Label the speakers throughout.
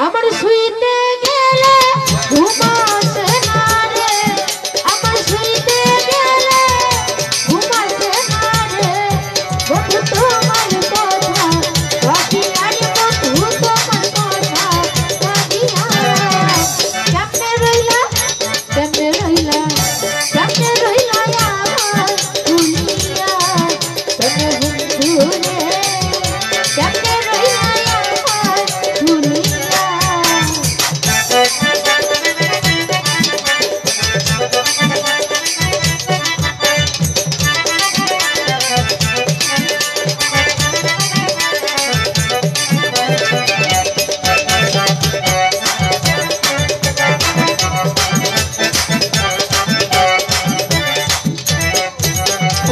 Speaker 1: আমার শুইতে গেলে ঘুম আসে না রে, আমার শুইতে গেলে ঘুম আসে না রে, বন্ধু তোমার কথা ভাবি আর বন্ধু তোমার কথা ভাবি আর কেমনে রইলা কেমনে রইলা কেমনে রইলা আমার দুনিয়া কেমনে বন্ধু রে কেমনে রইলা আমার দুনিয়া।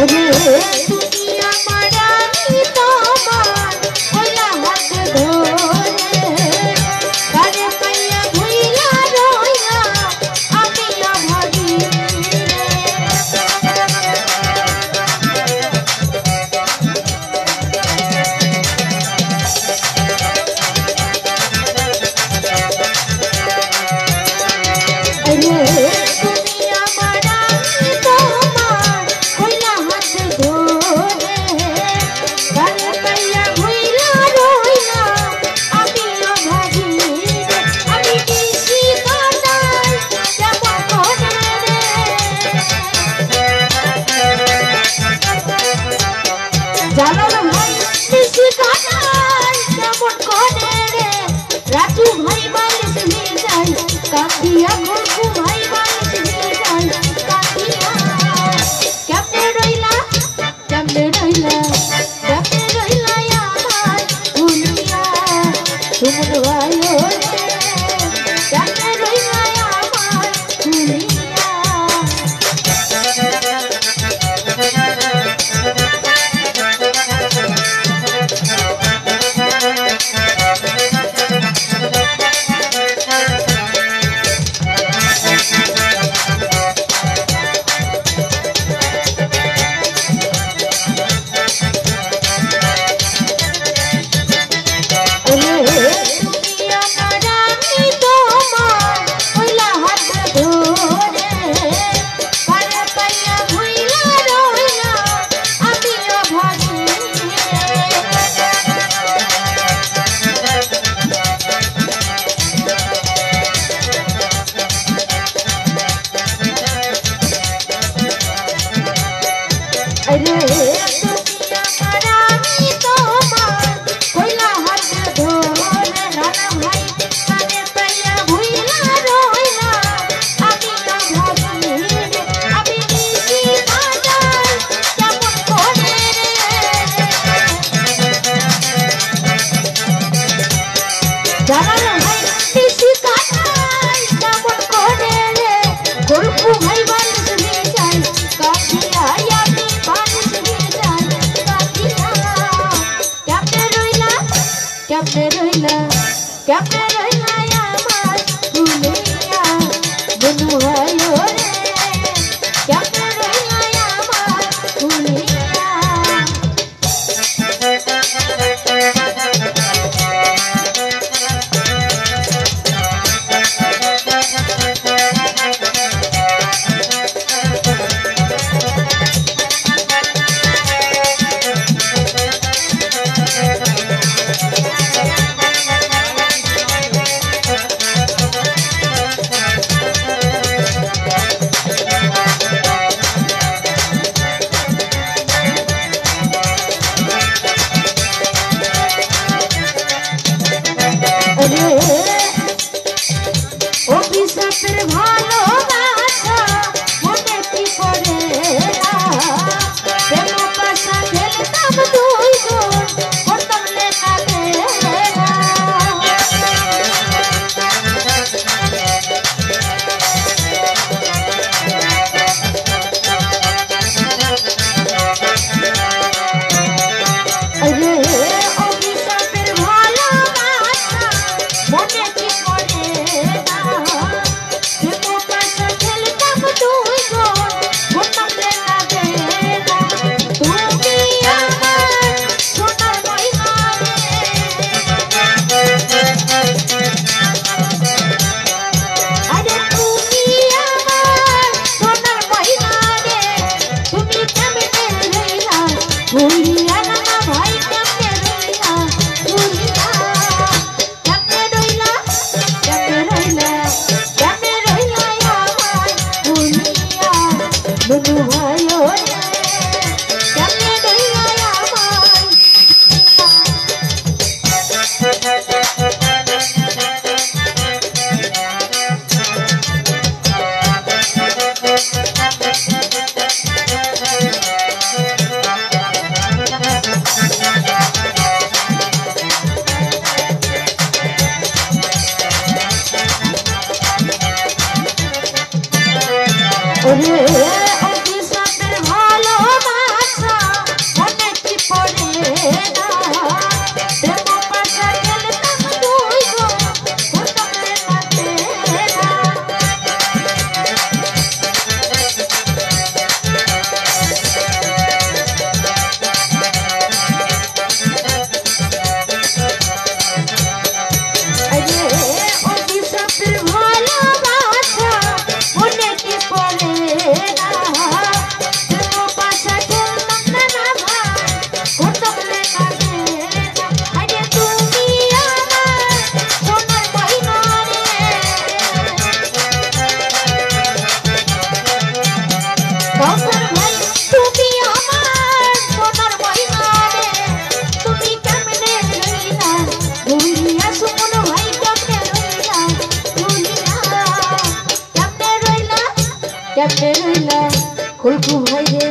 Speaker 1: দুনিয়া মারানি তোমার ওলা হাত ধরে কারে পাইয়া ভুইলা রইলা আমি অভাগী দুনিয়া মারানি তোমার ওলা হাত ধরে কারে পাইয়া ভুইলা রইলা আমি অভাগী আমি দিছি কাটাই কেমন করে রে জানো ভাই দিছি কাটাই কেমন করে রে রাজু ভাই বালিশ নিয়ে যাই কাঁদিয়া ঘুরকু ভাই বালিশ নিয়ে যাই কাঁদিয়া কেমনে রইলা কেমনে রইলা কেমনে রইলা আমার দুনিয়া সুমন ভাই রে কেমনে রইলা আমার দুনিয়া। দুনিয়া মারানি তোমার ওলা হাত ধরে কারে পাইয়া ভুইলা রইলা আমি অভাগী দুনিয়া মারানি তোমার ওলা হাত ধরে নানা ভাই কারে পাইয়া ভুইলা রইলা আমি অভাগী আমি দিছি কাটাই কেমন করে রে জানালো ভাই দিছি কাটাই কেমন করে রে গরুকু ভাই বালিশ নিয়ে যাই কাঁদিয়া আমি বালিশ নিয়ে যাই কাঁদিয়া কেমনে রইলা কেমনে রইলা কেমনে রইলা আমার দুনিয়া বন্ধু ভাই রে কেমনে রইলা আমার দুনিয়া। অভিশাপের ভালোবাসা মনে কি করে প্রেম পাশা খেলতাম দুই বোন করতাম লেখা অভিশাপের ভালোবাসা মনে অভিশাপের ভালোবাসা মনে কি পড়ে না প্রেম পাশা খেলতাম দুই গো হতাম লাগে না অভিশাপের ভালোবাসা মনে কি পড়ে না প্রেম পাশা খেলতাম না ভাই হতাম লাগে না আরে তুমি আমার সোনার ময়না রে কাউসার ভাই তুমি আমার সোনার ময়না রে তুমি কেমনে রইলা ভুলিয়া সুমন ভাই কেমনে রইলা ভুলিয়া কেমনে রইলা খুলকু ভাই রে